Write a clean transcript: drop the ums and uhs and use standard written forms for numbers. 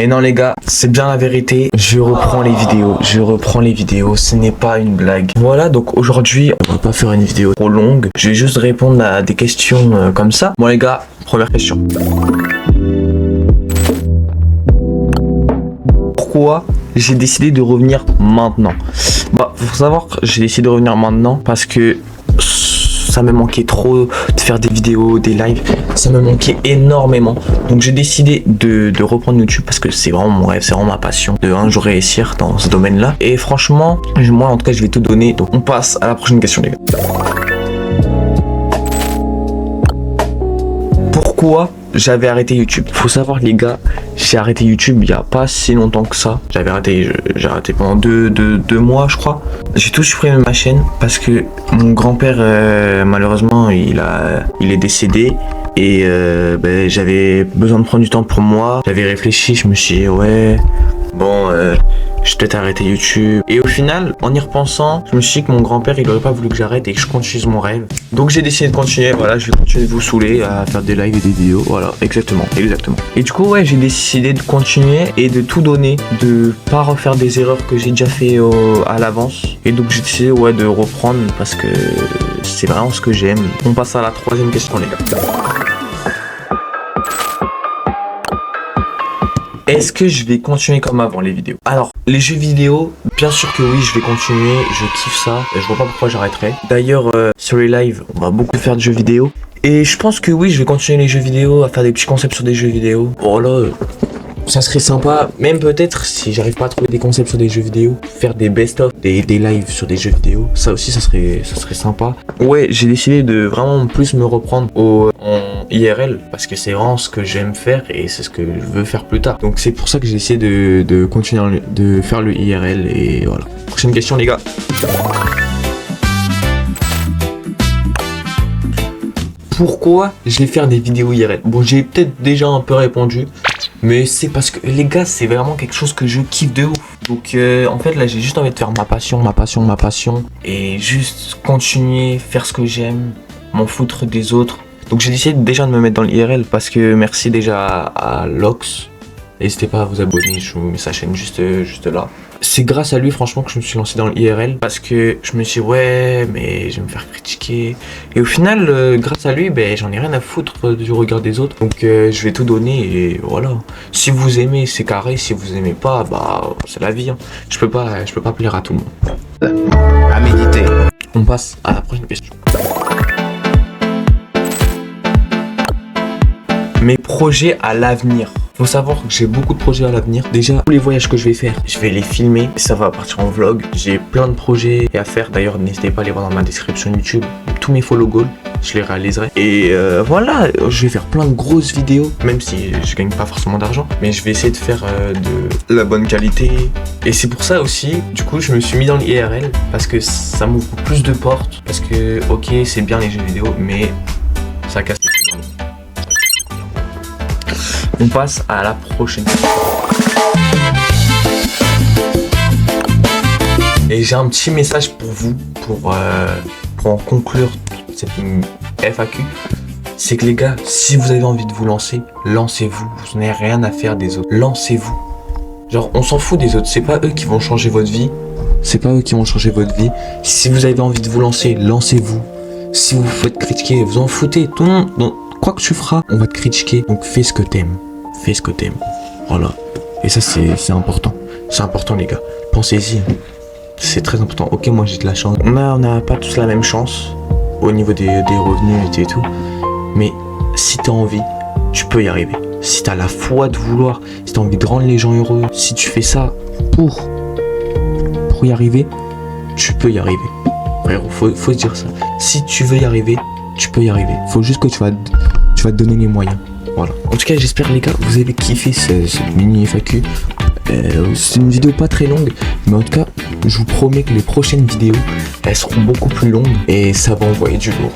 Et non les gars, c'est bien la vérité. Je reprends les vidéos. Ce n'est pas une blague. Voilà, donc aujourd'hui, on va pas faire une vidéo trop longue. Je vais juste répondre à des questions comme ça. Bon les gars, première question. Pourquoi j'ai décidé de revenir maintenant? Bah, faut savoir que j'ai décidé de revenir maintenant parce que ça me manquait trop de faire des vidéos, des lives. Ça me manquait énormément. Donc j'ai décidé de reprendre YouTube parce que c'est vraiment mon rêve, c'est vraiment ma passion de un jour réussir dans ce domaine-là. Et franchement, moi en tout cas, je vais tout donner. Donc on passe à la prochaine question les gars. Pourquoi j'avais arrêté YouTube? Faut savoir les gars, j'ai arrêté YouTube il y a pas si longtemps que ça. J'ai arrêté pendant deux mois je crois. J'ai tout supprimé ma chaîne parce que mon grand-père malheureusement il est décédé. Et j'avais besoin de prendre du temps pour moi. J'avais réfléchi, je me suis dit ouais bon je vais peut-être arrêter YouTube. Et au final, en y repensant, je me suis dit que mon grand-père il aurait pas voulu que j'arrête et que je continue mon rêve. Donc j'ai décidé de continuer, voilà, je vais continuer de vous saouler à faire des lives et des vidéos. Voilà, exactement. Et du coup ouais, j'ai décidé de continuer et de tout donner, de pas refaire des erreurs que j'ai déjà fait à l'avance. Et donc j'ai décidé ouais de reprendre parce que c'est vraiment ce que j'aime. On passe à la troisième question les gars. Est-ce que je vais continuer comme avant les vidéos? Alors, les jeux vidéo, bien sûr que oui, je vais continuer, je kiffe ça, je vois pas pourquoi j'arrêterai. D'ailleurs, sur les lives, on va beaucoup faire de jeux vidéo. Et je pense que oui, je vais continuer les jeux vidéo, à faire des petits concepts sur des jeux vidéo. Voilà, ça serait sympa, même peut-être si j'arrive pas à trouver des concepts sur des jeux vidéo, faire des best-of, des lives sur des jeux vidéo, ça aussi ça serait sympa. Ouais, j'ai décidé de vraiment plus me reprendre en IRL parce que c'est vraiment ce que j'aime faire et c'est ce que je veux faire plus tard. Donc c'est pour ça que j'ai essayé de continuer de faire le IRL et voilà. Prochaine question les gars. Pourquoi je vais faire des vidéos IRL? Bon, j'ai peut-être déjà un peu répondu, mais c'est parce que les gars, c'est vraiment quelque chose que je kiffe de ouf. Donc en fait là, j'ai juste envie de faire ma passion et juste continuer, faire ce que j'aime, m'en foutre des autres. Donc j'ai décidé déjà de me mettre dans l'IRL parce que merci déjà à Lox. N'hésitez pas à vous abonner, je vous mets sa chaîne juste là. C'est grâce à lui franchement que je me suis lancé dans l'IRL parce que je me suis dit ouais mais je vais me faire critiquer. Et au final grâce à lui j'en ai rien à foutre du regard des autres. Donc je vais tout donner et voilà. Si vous aimez c'est carré, si vous aimez pas c'est la vie hein. Je peux pas plaire à tout le monde. À méditer. On passe à la prochaine question. Mes projets à l'avenir. Faut savoir que j'ai beaucoup de projets à l'avenir. Déjà, tous les voyages que je vais faire, je vais les filmer. Ça va partir en vlog. J'ai plein de projets à faire. D'ailleurs, n'hésitez pas à aller voir dans ma description YouTube. Tous mes follow goals, je les réaliserai. Et voilà, je vais faire plein de grosses vidéos. Même si je gagne pas forcément d'argent. Mais je vais essayer de faire de la bonne qualité. Et c'est pour ça aussi, du coup, je me suis mis dans l'IRL. Parce que ça m'ouvre plus de portes. Parce que, ok, c'est bien les jeux vidéo. Mais ça casse. On passe à la prochaine. Et j'ai un petit message pour vous, pour en conclure cette FAQ. C'est que les gars, si vous avez envie de vous lancer, lancez-vous. Vous n'avez rien à faire des autres. Lancez-vous. Genre, on s'en fout des autres. C'est pas eux qui vont changer votre vie. Si vous avez envie de vous lancer, lancez-vous. Si vous vous faites critiquer, vous en foutez. Tout le monde, quoi que tu feras, on va te critiquer. Donc fais ce que t'aimes. Voilà. Et ça c'est important. C'est important les gars. Pensez-y. C'est très important. Ok, moi j'ai de la chance. On n'a pas tous la même chance au niveau des revenus et tout. Mais si t'as envie, tu peux y arriver. Si t'as la foi de vouloir, si t'as envie de rendre les gens heureux, si tu fais ça pour y arriver, tu peux y arriver. Frérot, faut se dire ça. Si tu veux y arriver, tu peux y arriver. Faut juste que tu vas te donner les moyens. Voilà. En tout cas, j'espère les gars, vous avez kiffé cette mini FAQ. C'est une vidéo pas très longue, mais en tout cas, je vous promets que les prochaines vidéos, elles seront beaucoup plus longues et ça va envoyer du lourd.